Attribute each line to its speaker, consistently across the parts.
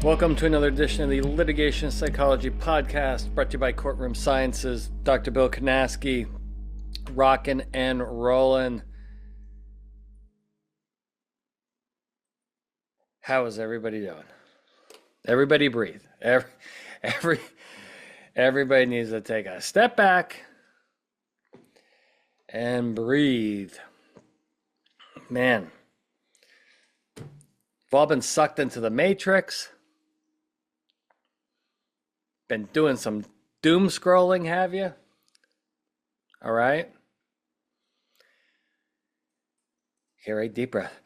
Speaker 1: Welcome to another edition of the Litigation Psychology Podcast, brought to you by Courtroom Sciences. Dr. Bill Kanasky, rockin' and rollin'. How is everybody doing? Everybody breathe. Everybody needs to take a step back and breathe. Man, we've all been sucked into the matrix. Been doing some doom scrolling, have you? All right. Okay, right, deep breath.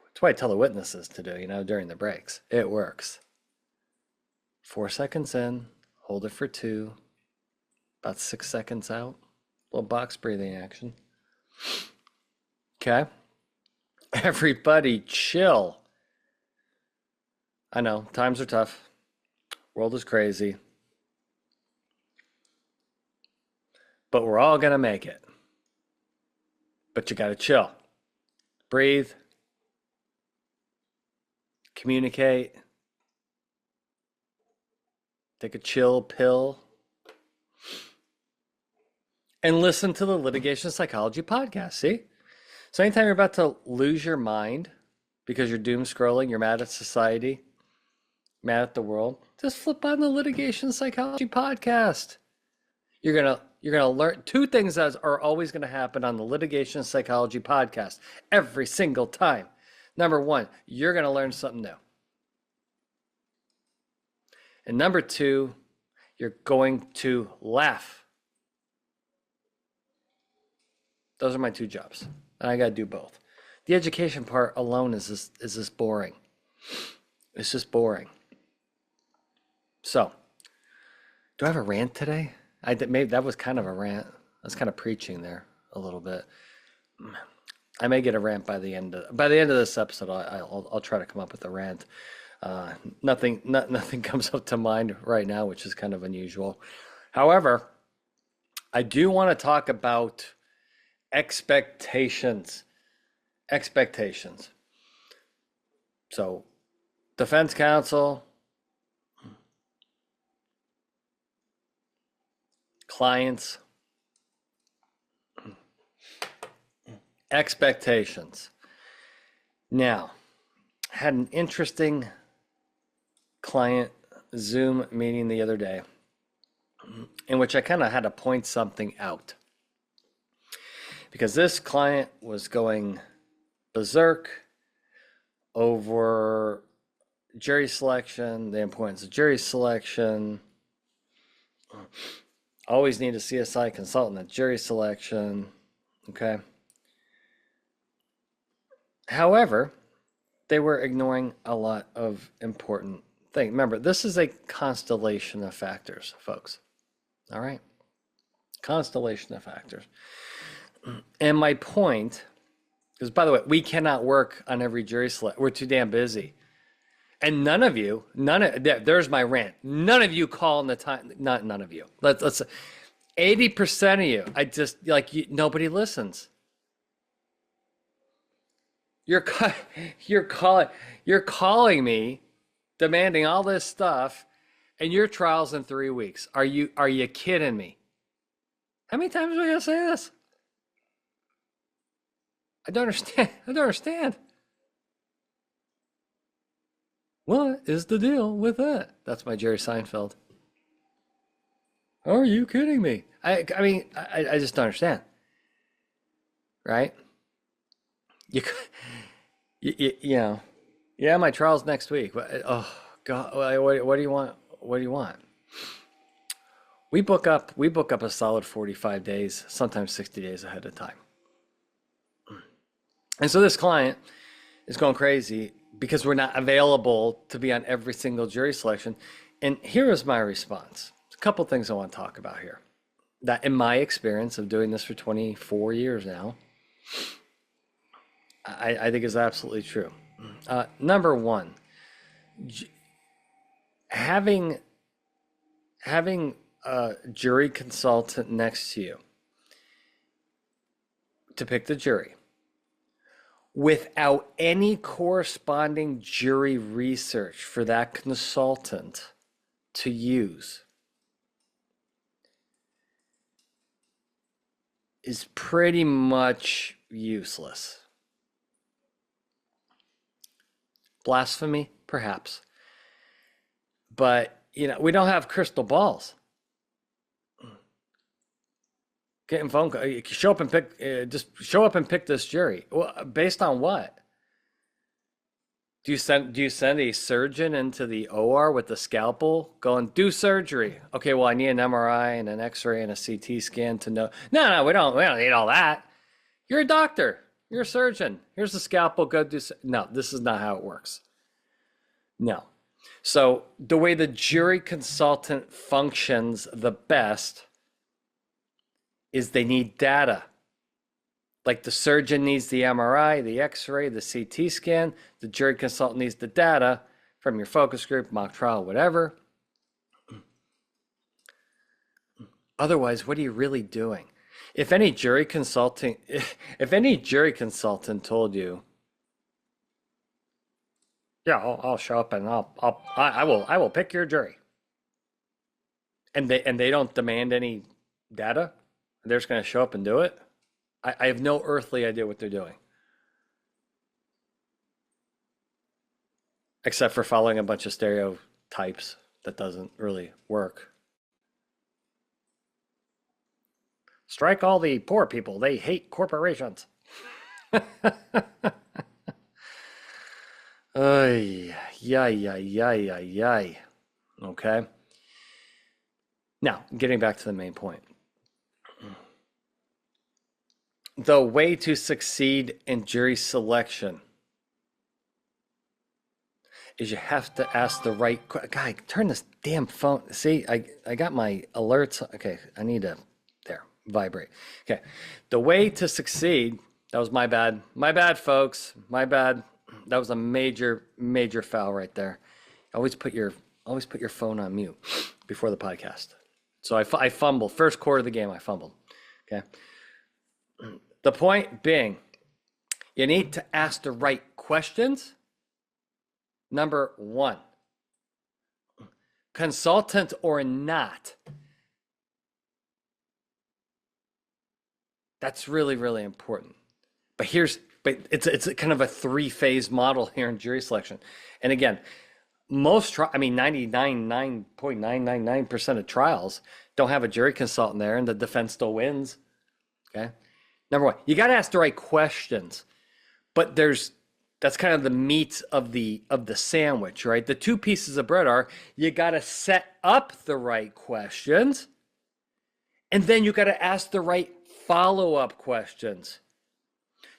Speaker 1: That's what I tell the witnesses to do, during the breaks. It works. 4 seconds in, hold it for 2, about 6 seconds out. Little box breathing action. Okay. Everybody chill. I know, times are tough. World is crazy. But we're all going to make it. But you got to chill. Breathe. Communicate. Take a chill pill. And listen to the Litigation Psychology Podcast, see? So anytime you're about to lose your mind because you're doom scrolling, you're mad at society, mad at the world, just flip on the Litigation Psychology Podcast. You're gonna learn two things that are always gonna happen on the Litigation Psychology Podcast every single time. Number one, you're gonna learn something new. And number two, you're going to laugh. Those are my two jobs. And I gotta do both. The education part alone is just boring. It's just boring. So, do I have a rant today? Maybe that was kind of a rant. I was kind of preaching there a little bit. I may get a rant by the end of this episode. I'll try to come up with a rant. Nothing comes up to mind right now, which is kind of unusual. However, I do want to talk about expectations. So, defense counsel, clients, expectations. Now, had an interesting client Zoom meeting the other day in which I kind of had to point something out. Because this client was going berserk over jury selection, the importance of jury selection. Always need a CSI consultant at jury selection. Okay. However, they were ignoring a lot of important things. Remember, this is a constellation of factors, folks. All right. Constellation of factors. And my point, because by the way, we cannot work on every jury select. We're too damn busy. And there's my rant. None of you call in the time, none of you. Let's 80% of you, nobody listens. You're calling me, demanding all this stuff, and your trial's in 3 weeks. Are you kidding me? How many times do I gotta say this? I don't understand. What is the deal with that? That's my Jerry Seinfeld. Are you kidding me? I mean, I just don't understand. Right? You know, yeah, my trial's next week. Oh God, what do you want? What do you want? We book up a solid 45 days, sometimes 60 days ahead of time. And so this client is going crazy because we're not available to be on every single jury selection. And here is my response. There's a couple things I want to talk about here. That in my experience of doing this for 24 years now, I think is absolutely true. Number one, having a jury consultant next to you to pick the jury without any corresponding jury research for that consultant to use is pretty much useless. Blasphemy, perhaps. But, we don't have crystal balls. Getting phone call. You show up and pick. Just show up and pick this jury. Well, based on what? Do you send a surgeon into the OR with the scalpel, going do surgery? Okay, well I need an MRI and an X-ray and a CT scan to know. No, we don't need all that. You're a doctor. You're a surgeon. Here's the scalpel. Go do. No, this is not how it works. No. So the way the jury consultant functions the best is they need data. Like the surgeon needs the MRI, the X-ray, the CT scan. The jury consultant needs the data from your focus group, mock trial, whatever. Otherwise, what are you really doing? If any jury consultant told you, yeah, I'll show up and I will pick your jury, and they don't demand any data, they're just going to show up and do it. I have no earthly idea what they're doing, except for following a bunch of stereotypes that doesn't really work. Strike all the poor people. They hate corporations. Ay. Okay. Now, getting back to the main point. The way to succeed in jury selection is you have to ask the right guy. Turn this damn phone. See, I got my alerts. Okay, I need to vibrate. Okay, the way to succeed. That was my bad. My bad, folks. My bad. That was a major foul right there. Always put your phone on mute before the podcast. So I fumbled. First quarter of the game, I fumbled. Okay. The point being, you need to ask the right questions. Number one, consultant or not. That's really, really important. But it's kind of a three-phase model here in jury selection. And again, 99.999% of trials don't have a jury consultant there, and the defense still wins. Okay. Number one, you got to ask the right questions, but that's kind of the meat of the sandwich, right? The two pieces of bread are you got to set up the right questions, and then you got to ask the right follow-up questions.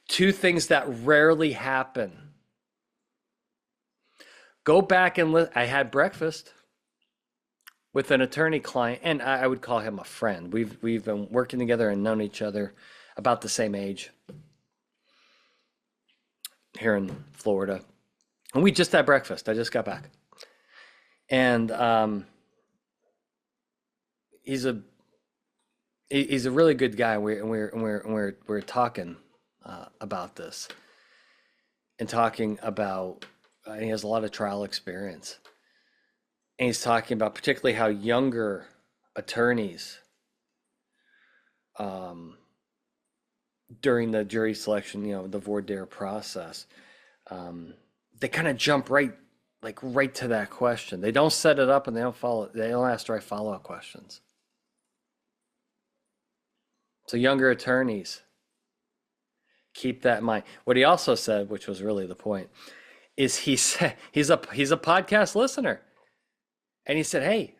Speaker 1: Two things that rarely happen. Go back and I had breakfast with an attorney client, and I would call him a friend. We've been working together and known each other about the same age here in Florida. And we just had breakfast. I just got back. And he's a really good guy. We're talking about this and talking about he has a lot of trial experience. And he's talking about particularly how younger attorneys during the jury selection, the voir dire process, they kind of jump right to that question. They don't set it up and they don't ask the right follow-up questions. So younger attorneys, keep that in mind. What he also said, which was really the point, is he said he's a podcast listener. And he said, hey,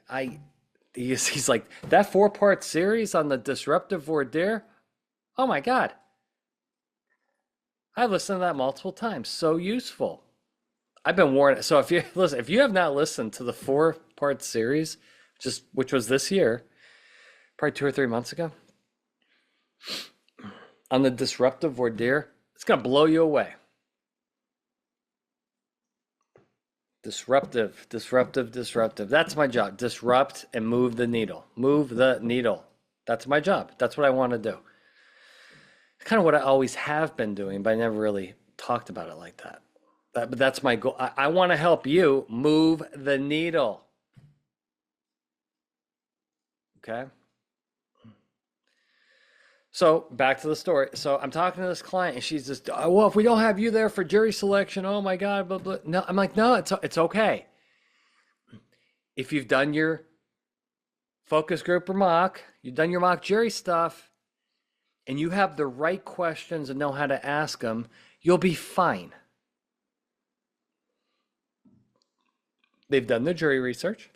Speaker 1: he's like, that 4-part series on the disruptive voir dire, oh my God. I've listened to that multiple times. So useful. I've been warned. So if you have not listened to the 4-part series, which was this year, probably 2 or 3 months ago, on the disruptive voir dire, it's going to blow you away. Disruptive. That's my job. Disrupt and move the needle. Move the needle. That's my job. That's what I want to do. It's kind of what I always have been doing, but I never really talked about it like that. But that's my goal. I want to help you move the needle. Okay. So back to the story. So I'm talking to this client, and she's just, oh, well, if we don't have you there for jury selection, oh my God, blah, blah. No, I'm like, no, it's okay. If you've done your focus group or mock, you've done your mock jury stuff, and you have the right questions and know how to ask them, you'll be fine. They've done the jury research.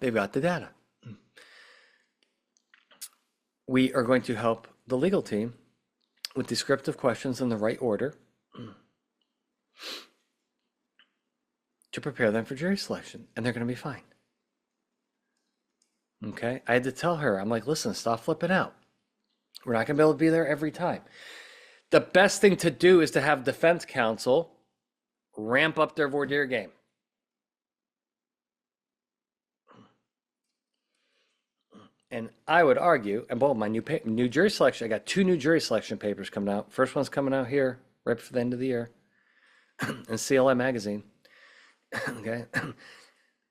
Speaker 1: They've got the data. We are going to help the legal team with descriptive questions in the right order to prepare them for jury selection, and they're going to be fine. Okay? I had to tell her, I'm like, listen, stop flipping out. We're not going to be able to be there every time. The best thing to do is to have defense counsel ramp up their voir dire game. And I would argue, and both my new jury selection, I got 2 new jury selection papers coming out. First one's coming out here right before the end of the year in CLI magazine. Okay.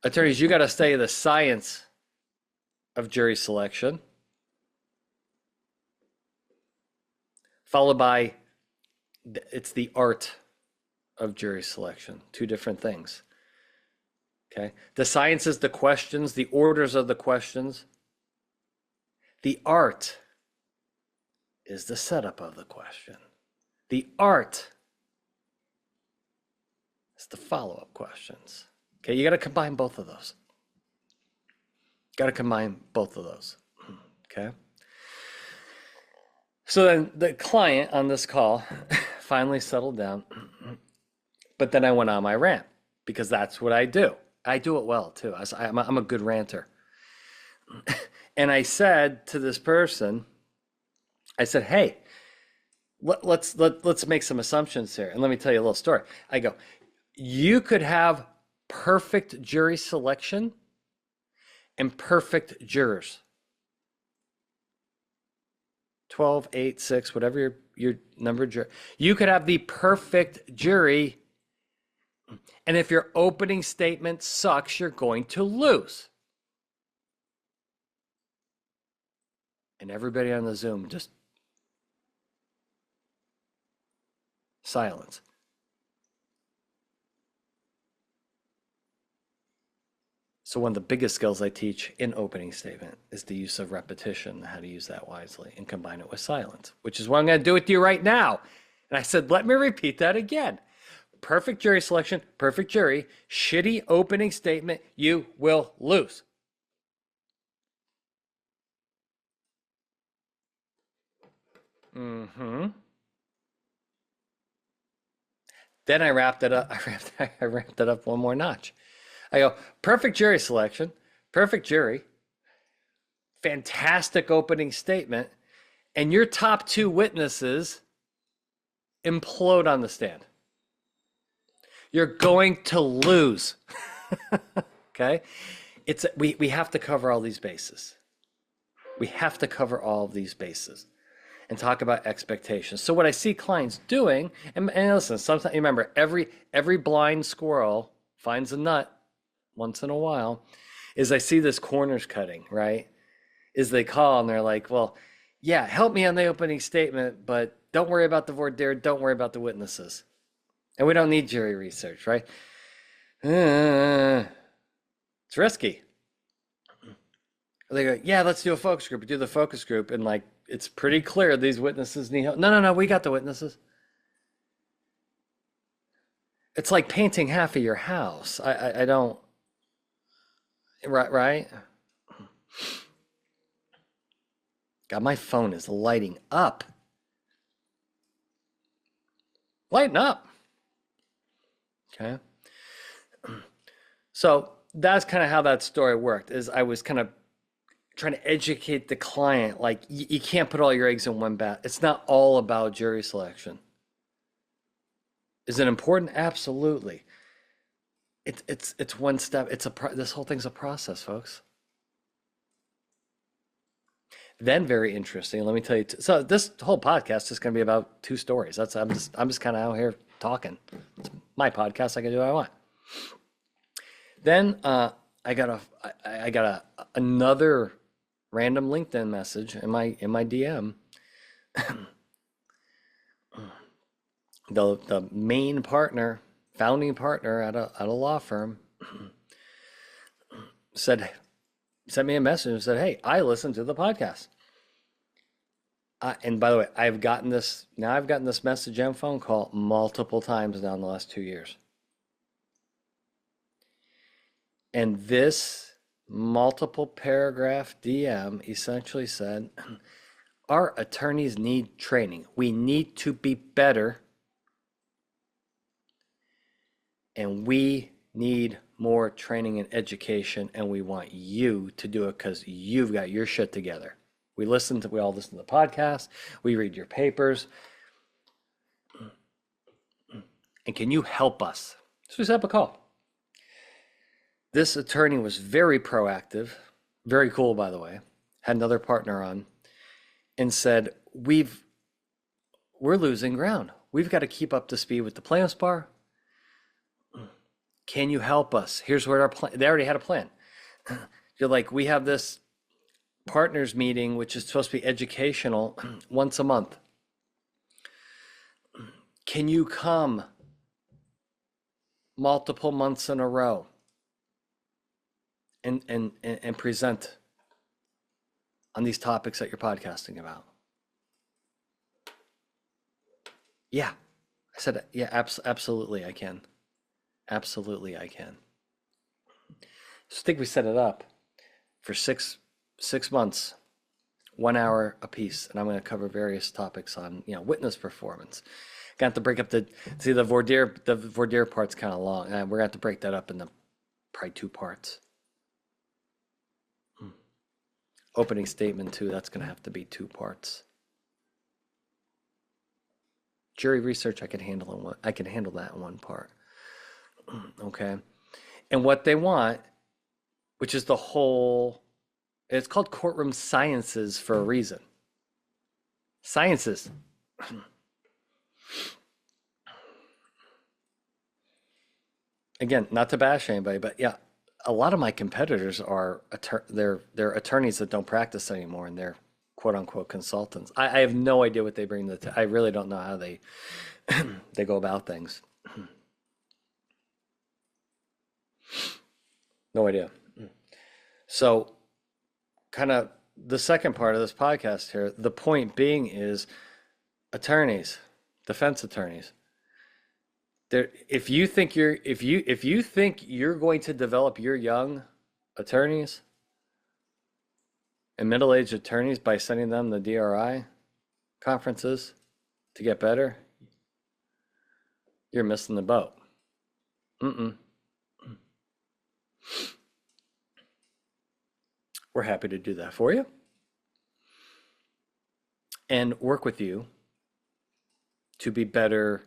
Speaker 1: Attorneys, you got to study the science of jury selection, followed by it's the art of jury selection. 2 different things. Okay. The science is the questions, the orders of the questions. The art is the setup of the question. The art is the follow-up questions. Okay, you got to combine both of those. Okay. So then the client on this call finally settled down, but then I went on my rant because that's what I do. I do it well too. I'm a good ranter. And I said to this person, I said, hey, let's make some assumptions here. And let me tell you a little story. I go, you could have perfect jury selection and perfect jurors. 12, 8, 6, whatever your number of jurors. You could have the perfect jury. And if your opening statement sucks, you're going to lose. And everybody on the Zoom just silence. So one of the biggest skills I teach in opening statement is the use of repetition, how to use that wisely and combine it with silence, which is what I'm going to do with you right now. And I said, let me repeat that again. Perfect jury selection, perfect jury, shitty opening statement, you will lose. Then I wrapped it up. I wrapped it up one more notch. I go, perfect jury selection, perfect jury, fantastic opening statement, and your top 2 witnesses implode on the stand. You're going to lose. Okay? We have to cover all these bases. We have to cover all of these bases and talk about expectations. So what I see clients doing, and listen, sometimes remember, every blind squirrel finds a nut once in a while, is I see this corners cutting, right? Is they call and they're like, well, yeah, help me on the opening statement, but don't worry about the voir dire, don't worry about the witnesses. And we don't need jury research, right? It's risky. They go, yeah, let's do a focus group. We do the focus group, and like, it's pretty clear these witnesses need help. No, we got the witnesses. It's like painting half of your house. I don't, right? God, my phone is lighting up. Lighten up. Okay. So that's kind of how that story worked, is I was kind of trying to educate the client, like, you can't put all your eggs in one basket. It's not all about jury selection. Is it important? Absolutely. It's one step. This whole thing's a process, folks. Then very interesting. Let me tell you. So this whole podcast is going to be about two stories. I'm just kind of out here talking. It's my podcast. I can do what I want. Then I got another random LinkedIn message in my DM. The main partner, founding partner at a law firm, sent me a message and said, "Hey, I listened to the podcast." And by the way, I've gotten this message and phone call multiple times now in the last 2 years. And this multiple paragraph DM essentially said, our attorneys need training. We need to be better. And we need more training and education. And we want you to do it because you've got your shit together. We all listen to the podcast. We read your papers. And can you help us? So we set up a call. This attorney was very proactive, very cool, by the way, had another partner on, and said, we're losing ground. We've got to keep up to speed with the plaintiff's bar. Can you help us? Here's what our plan. They already had a plan. You're like, we have this partners meeting, which is supposed to be educational once a month. Can you come multiple months in a row and present on these topics that you're podcasting about? Yeah. I said, yeah, absolutely I can. Absolutely I can. So I think we set it up for six months, 1 hour a piece, and I'm going to cover various topics on, witness performance. Got to break up the voir dire part's kind of long, and we're going to have to break that up into probably 2 parts. Opening statement too, that's going to have to be 2 parts. Jury research, I can handle that in 1 part. Okay. And what they want, which is it's called courtroom sciences for a reason. Sciences. Again, not to bash anybody, but yeah, a lot of my competitors are they're attorneys that don't practice anymore, and they're quote unquote consultants. I have no idea what they bring I really don't know how they they go about things. No idea. So kind of the second part of this podcast here, the point being is attorneys, defense attorneys, if you think you're going to develop your young attorneys and middle-aged attorneys by sending them the DRI conferences to get better, you're missing the boat. We're happy to do that for you and work with you to be better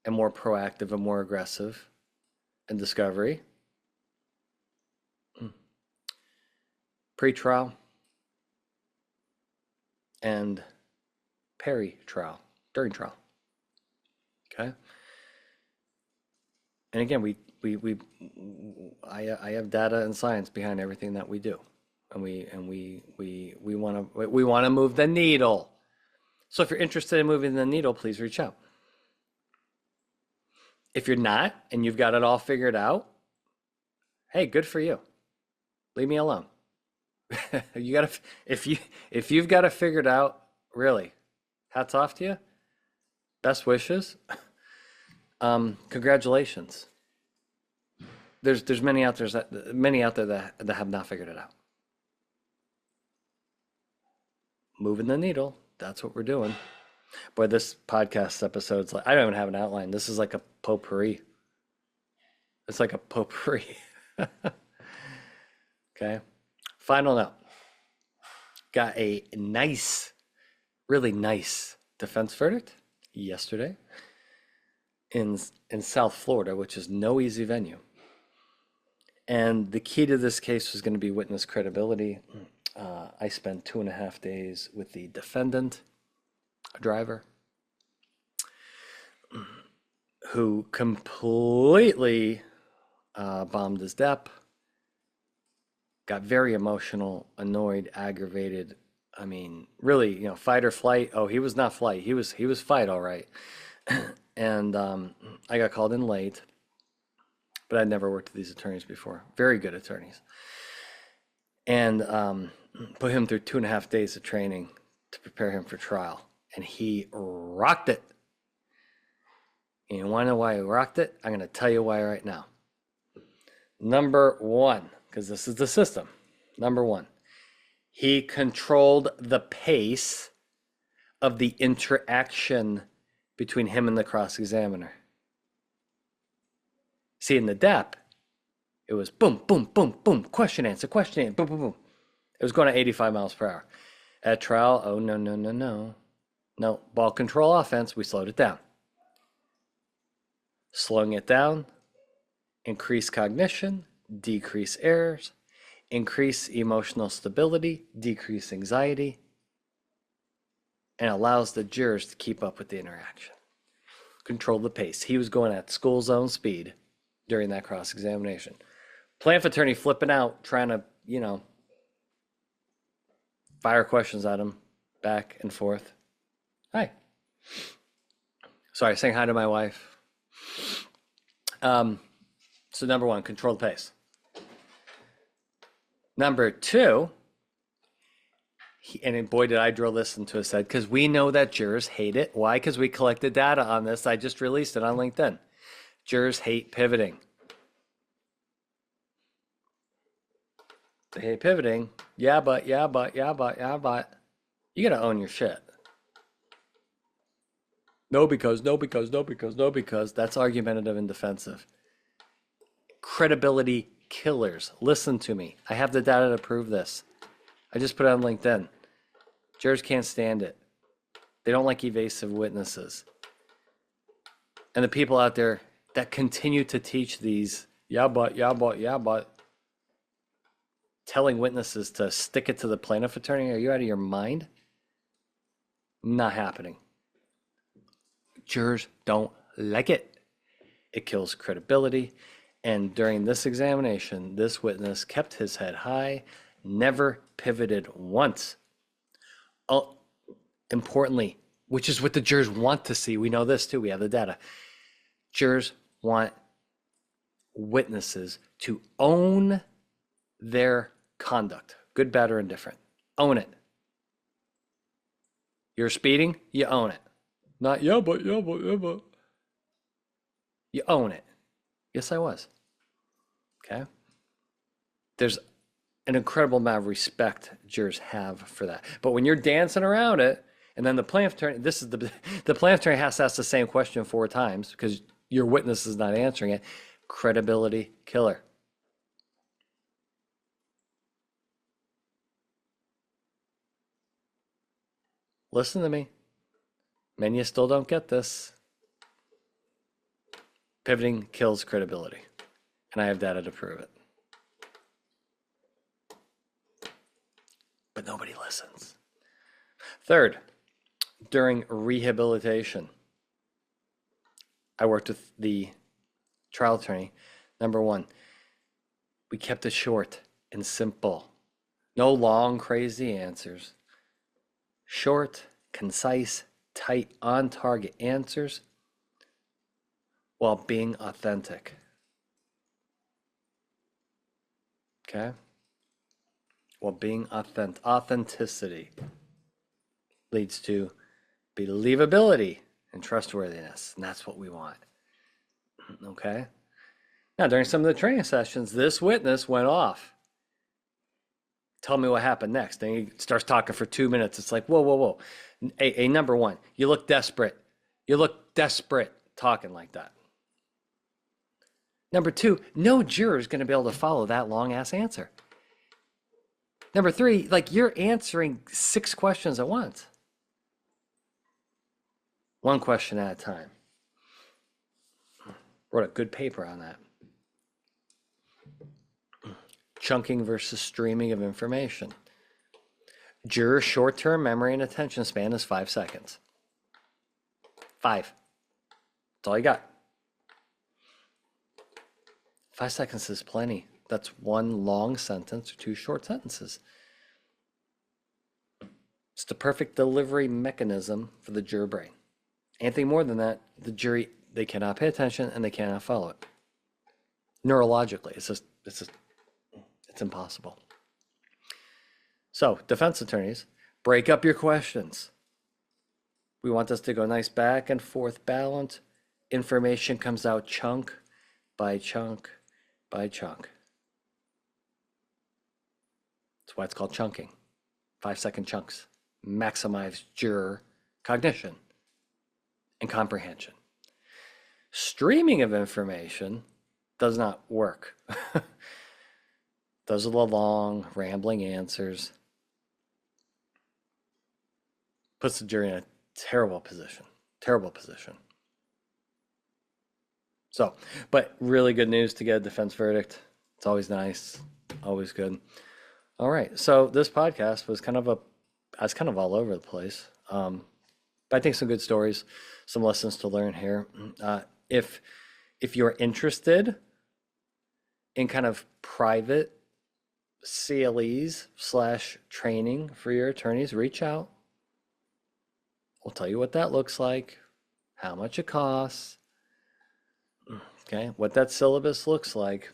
Speaker 1: and more proactive and more aggressive in discovery, pre-trial, and peri-trial, during trial. Okay. And again, I have data and science behind everything that we do, and we want to move the needle. So if you're interested in moving the needle, please reach out. If you're not and you've got it all figured out, hey, good for you. Leave me alone. If you've got it figured out, really, hats off to you. Best wishes. Congratulations. There's many out there that have not figured it out. Moving the needle. That's what we're doing. Boy, this podcast episode's like, I don't even have an outline. This is like a potpourri. It's like a potpourri. Okay. Final note. Got a really nice defense verdict yesterday in South Florida, which is no easy venue. And the key to this case was going to be witness credibility. I spent 2.5 days with the defendant, a driver, who completely bombed his dep, got very emotional, annoyed, aggravated. I mean, really, fight or flight. Oh, he was not flight. He was fight, all right. And I got called in late, but I'd never worked with these attorneys before. Very good attorneys. And put him through 2.5 days of training to prepare him for trial. And he rocked it. And you want to know why he rocked it? I'm going to tell you why right now. Number one, because this is the system. Number one, he controlled the pace of the interaction between him and the cross-examiner. See, in the dep, it was boom, boom, boom, boom, question, answer, boom, boom, boom. It was going at 85 miles per hour. At trial, oh, no, no, no, no. No, ball control offense, we slowed it down. Slowing it down, increase cognition, decrease errors, increase emotional stability, decrease anxiety, and allows the jurors to keep up with the interaction. Control the pace. He was going at school zone speed during that cross-examination. Plaintiff attorney flipping out, trying to, fire questions at him back and forth. Hi. Sorry, saying hi to my wife. So number one, control the pace. Number two, and boy, did I drill this into his head, because we know that jurors hate it. Why? Because we collected data on this. I just released it on LinkedIn. Jurors hate pivoting. They hate pivoting. Yeah, but. You got to own your shit. No, because. That's argumentative and defensive. Credibility killers. Listen to me. I have the data to prove this. I just put it on LinkedIn. Jurors can't stand it. They don't like evasive witnesses. And the people out there that continue to teach these, yeah, but, telling witnesses to stick it to the plaintiff attorney, are you out of your mind? Not happening. Jurors don't like it. It kills credibility. And during this examination, this witness kept his head high, never pivoted once. Oh, importantly, which is what the jurors want to see. We know this too. We have the data. Jurors want witnesses to own their conduct, good, bad, or indifferent. Own it. You're speeding, you own it. Not, yeah, but. You own it. Yes, I was. Okay? There's an incredible amount of respect jurors have for that. But when you're dancing around it, and then the plaintiff attorney, the plaintiff attorney has to ask the same question 4 times because your witness is not answering it. Credibility killer. Listen to me. Many still don't get this. Pivoting kills credibility. And I have data to prove it. But nobody listens. Third, during rehabilitation, I worked with the trial attorney. Number one, we kept it short and simple. No long, crazy answers. Short, concise, tight, on-target answers while being authentic. Okay? While being authenticity leads to believability and trustworthiness, and that's what we want. Okay? Now, during some of the training sessions, this witness went off. Tell me what happened next. And he starts talking for 2 minutes. It's like, whoa. A number one, you look desperate. You look desperate talking like that. Number two, no juror is going to be able to follow that long-ass answer. Number three, like you're answering 6 questions at once. 1 question at a time. Wrote a good paper on that. Chunking versus streaming of information. Juror short-term memory and attention span is 5 seconds. 5. That's all you got. 5 seconds is plenty. That's one long sentence or 2 short sentences. It's the perfect delivery mechanism for the juror brain. Anything more than that, the jury, they cannot pay attention and they cannot follow it. Neurologically, it's impossible. So, defense attorneys, break up your questions. We want this to go nice back and forth balance. Information comes out chunk by chunk by chunk. That's why it's called chunking. 5-second chunks. Maximize juror cognition and comprehension. Streaming of information does not work. Those are the long, rambling answers. Puts the jury in a terrible position. Terrible position. So, but really good news to get a defense verdict. It's always nice. Always good. All right. So this podcast was kind of all over the place. But I think some good stories, some lessons to learn here. If you're interested in kind of private CLEs / training for your attorneys, reach out. We'll tell you what that looks like, how much it costs, okay, what that syllabus looks like.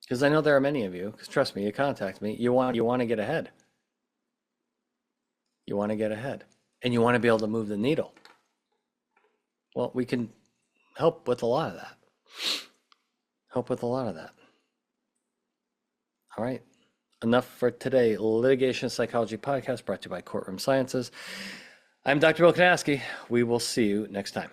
Speaker 1: Because I know there are many of you, because trust me, you contact me, you want to get ahead. You want to get ahead. And you want to be able to move the needle. Well, we can help with a lot of that. All right. Enough for today. Litigation Psychology Podcast brought to you by Courtroom Sciences. I'm Dr. Bill Kanasky. We will see you next time.